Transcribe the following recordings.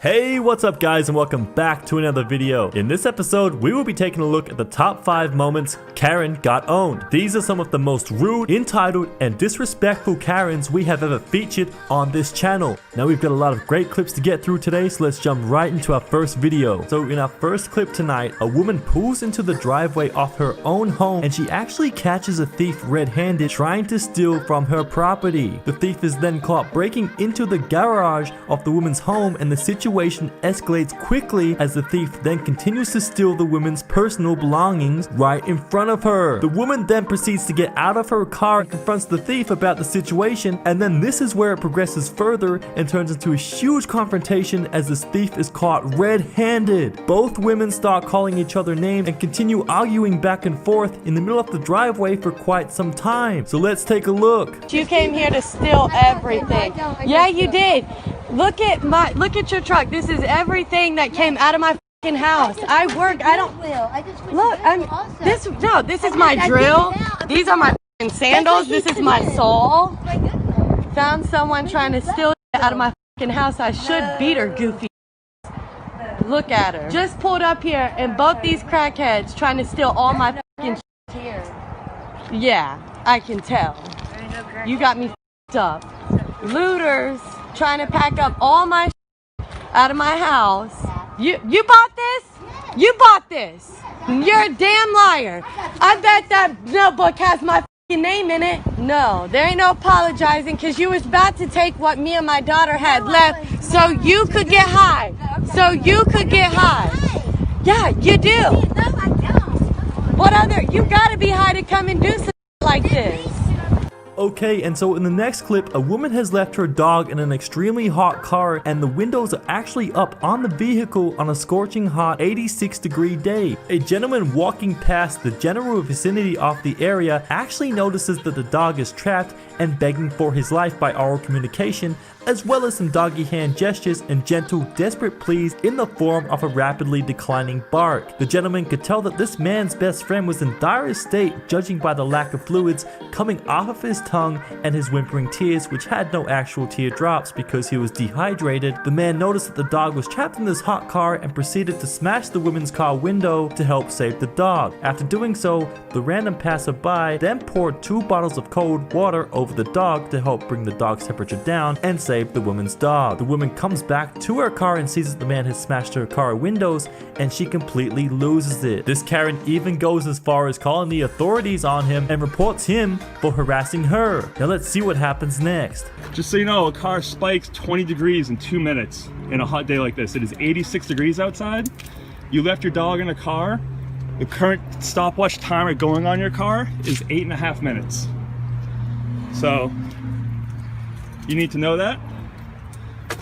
Hey, what's up guys, and welcome back to another video. In this episode, we will be taking a look at the top 5 moments Karen got owned. These are some of the most rude, entitled, and disrespectful Karens we have ever featured on this channel. Now we've got a lot of great clips to get through today, so let's jump right into our first video. So in our first clip tonight, a woman pulls into the driveway of her own home and she actually catches a thief red-handed trying to steal from her property. The thief is then caught breaking into the garage of the woman's home, and the situation escalates quickly as the thief then continues to steal the woman's personal belongings right in front of her. The woman then proceeds to get out of her car and confronts the thief about the situation, and then this is where it progresses further and turns into a huge confrontation as this thief is caught red-handed. Both women start calling each other names and continue arguing back and forth in the middle of the driveway for quite some time. So let's take a look. You came here to steal everything. Yeah, you did. Look at your truck. This is everything that came out of my fucking house. I work. I don't. Look, this is my drill. These are my fucking sandals. This is my soul. Found someone trying to steal out of my fucking house. I should beat her, goofy. Look at her. Just pulled up here, and both these crackheads trying to steal all my fucking shit here. Yeah, I can tell. You got me fucked up. Looters trying to pack up all my shit out of my house. You bought this? You bought this. You're a damn liar. I bet that notebook has my fucking name in it. No, there ain't no apologizing, because you was about to take what me and my daughter had left so you could get high. So you could get high. Yeah, you do. No, I don't. What other? You gotta be high to come and do something like this. Okay, and so in the next clip, a woman has left her dog in an extremely hot car and the windows are actually up on the vehicle on a scorching hot 86-degree day. A gentleman walking past the general vicinity of the area actually notices that the dog is trapped and begging for his life by oral communication, as well as some doggy hand gestures and gentle, desperate pleas in the form of a rapidly declining bark. The gentleman could tell that this man's best friend was in dire state, judging by the lack of fluids coming off of his tongue and his whimpering tears, which had no actual teardrops because he was dehydrated. The man noticed that the dog was trapped in this hot car and proceeded to smash the woman's car window to help save the dog. After doing so, the random passerby then poured 2 bottles of cold water over the dog to help bring the dog's temperature down and save the woman's dog. The woman comes back to her car and sees that the man has smashed her car windows, and she completely loses it. This Karen even goes as far as calling the authorities on him and reports him for harassing her. Now let's see what happens next. Just so you know, a car spikes 20 degrees in 2 minutes in a hot day like this. It is 86 degrees outside. You left your dog in a car. The current stopwatch timer going on your car is 8.5 minutes. So you need to know that.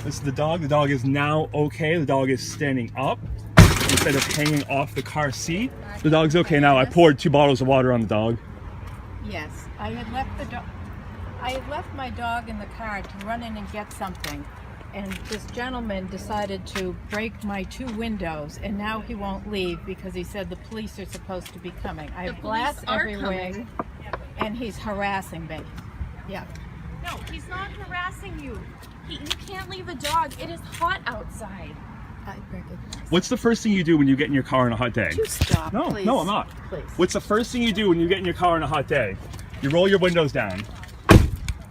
This is the dog. The dog is now okay. The dog is standing up instead of hanging off the car seat. The dog's okay now. I poured 2 bottles of water on the dog. Yes, I had left my dog in the car to run in and get something, and this gentleman decided to break my 2 windows, and now he won't leave because he said the police are supposed to be coming. I have glass everywhere, and he's harassing me. Yeah. No, he's not harassing you. You can't leave a dog. It is hot outside. I recognize. What's the first thing you do when you get in your car on a hot day? You stop, No, please. no, I'm not. Please. What's the first thing you do when you get in your car on a hot day? You roll your windows down.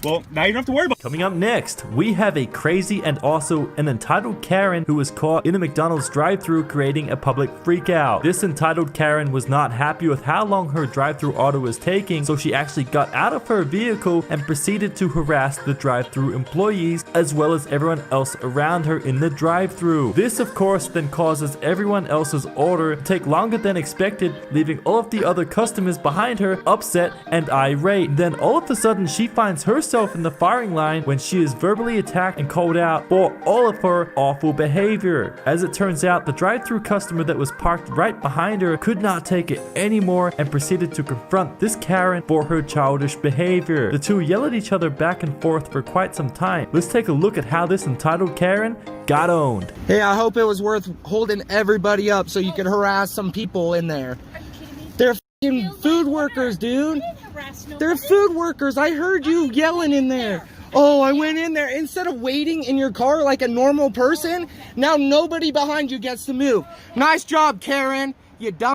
Well, now you don't have to worry about it. Coming up next, we have a crazy and also an entitled Karen who was caught in a McDonald's drive-thru creating a public freakout. This entitled Karen was not happy with how long her drive-thru order was taking, so she actually got out of her vehicle and proceeded to harass the drive-thru employees as well as everyone else around her in the drive-thru. This of course then causes everyone else's order to take longer than expected, leaving all of the other customers behind her upset and irate. Then all of a sudden she finds herself in the firing line when she is verbally attacked and called out for all of her awful behavior. As it turns out, the drive-thru customer that was parked right behind her could not take it anymore and proceeded to confront this Karen for her childish behavior. The two yell at each other back and forth for quite some time. Let's take a look at how this entitled Karen got owned. Hey, I hope it was worth holding everybody up so you could harass some people in there. They're f***ing food workers, dude. They're food workers. I heard you yelling in there. Oh, I went in there. Instead of waiting in your car like a normal person, now nobody behind you gets to move. Nice job, Karen. You dumb.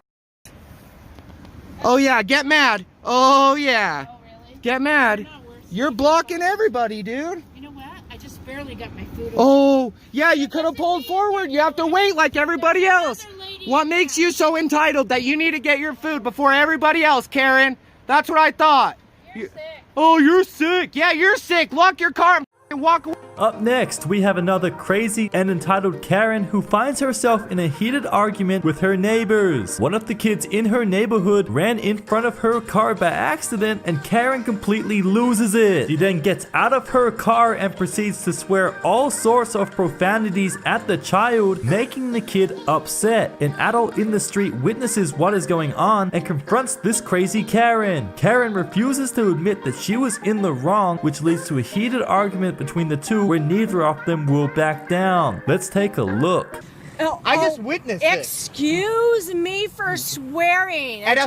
Oh, yeah, get mad. Oh, yeah. Oh, really? Get mad. You're not worse. You're blocking everybody, dude. You know what? I just barely got my food. Oh, yeah, you could have pulled forward. You have to wait like everybody else. What makes you so entitled that you need to get your food before everybody else, Karen? That's what I thought. You're sick. Oh, you're sick. Yeah, you're sick. Lock your car and walk away. Up next, we have another crazy and entitled Karen who finds herself in a heated argument with her neighbors. One of the kids in her neighborhood ran in front of her car by accident and Karen completely loses it. She then gets out of her car and proceeds to swear all sorts of profanities at the child, making the kid upset. An adult in the street witnesses what is going on and confronts this crazy Karen. Karen refuses to admit that she was in the wrong, which leads to a heated argument between the two where neither of them will back down. Let's take a look. I just witnessed it. Excuse me for swearing. At a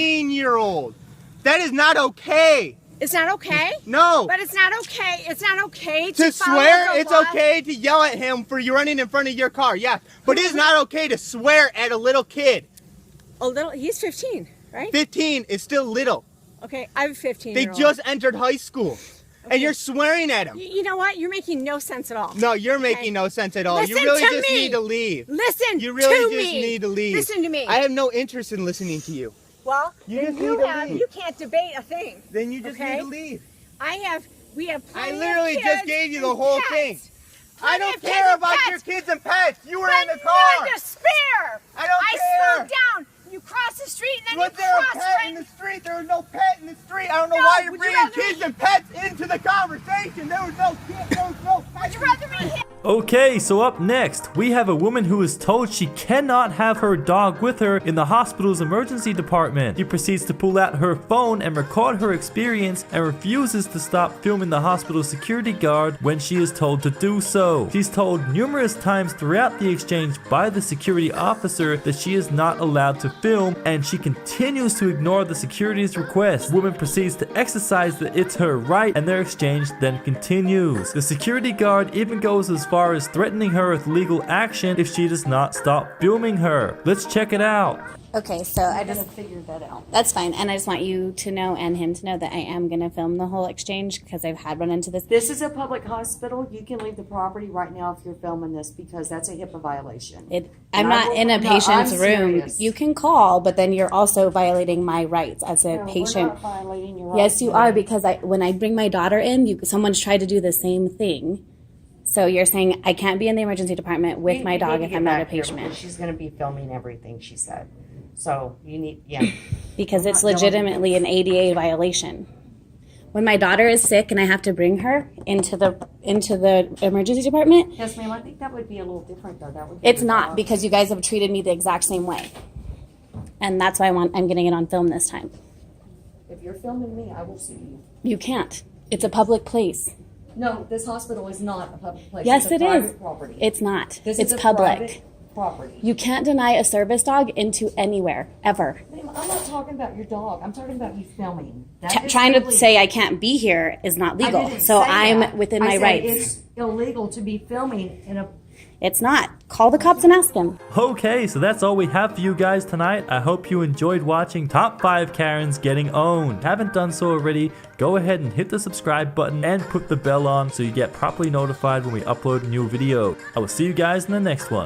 15-year-old. That is not okay. It's not okay? No. But it's not okay. It's not okay To follow swear, the it's law. okay to yell at him for you running in front of your car. Yeah. But it is not okay to swear at a little kid. A little, he's 15, right? 15 is still little. Okay, I'm 15. They just entered high school. And you're swearing at him. You know what? You're making no sense at all. No, you're making no sense at all. Listen You really to just me. need to leave. Listen You really to just me. need to leave. Listen to me. I have no interest in listening to you. Well, You then just need to leave. you can't debate a thing. Then you just Okay. need to leave. We have I plenty literally of just kids gave you the and whole pets. thing. I Plenty don't of kids care and about pets. your kids and pets. You were But in the car. none to spare. I don't care. slowed down. You cross the street and then Was you there a cross pet right. in the street? There was no pet in the street. I don't know No, why you're would you bringing rather kids me- and pets into the conversation. There was no kid. There was no pet. Would you rather me hit? Okay, so up next, we have a woman who is told she cannot have her dog with her in the hospital's emergency department. She proceeds to pull out her phone and record her experience and refuses to stop filming the hospital security guard when she is told to do so. She's told numerous times throughout the exchange by the security officer that she is not allowed to film, and she continues to ignore the security's request. Woman proceeds to exercise that it's her right, and their exchange then continues. The security guard even goes as far as threatening her with legal action if she does not stop filming her. Let's check it out. Okay, so I just figured that out. That's fine, and I just want you to know and him to know that I am going to film the whole exchange because I've had run into this. This is a public hospital. You can leave the property right now if you're filming this because that's a HIPAA violation. I'm not in a No, patient's I'm room. serious. You can call, but then you're also violating my rights as a No, patient. We're not violating your Yes, rights, you ma'am. are, because when I bring my daughter in, someone's tried to do the same thing. So you're saying I can't be in the emergency department with my dog if I'm not a patient. She's going to be filming everything, she said. So you need, Because it's legitimately an ADA violation. When my daughter is sick and I have to bring her into the emergency department, Yes, ma'am, I think that would be a little different though. That would be it's your not, dog. because you guys have treated me the exact same way. And that's why I'm getting it on film this time. If you're filming me, I will sue you. You can't. It's a public place. No, this hospital is not a public place. Yes, it's a it is. private property. It's not. This It's is a public. private property. You can't deny a service dog into anywhere, ever. Ma'am, I'm not talking about your dog. I'm talking about you filming. That is Trying to illegal. say I can't be here is not I legal. didn't So say I'm that. within I my said rights. It's illegal to be filming in a. It's not. Call the cops and ask them. Okay, so that's all we have for you guys tonight. I hope you enjoyed watching Top 5 Karens Getting Owned. Haven't done so already, go ahead and hit the subscribe button and put the bell on so you get properly notified when we upload a new video. I will see you guys in the next one.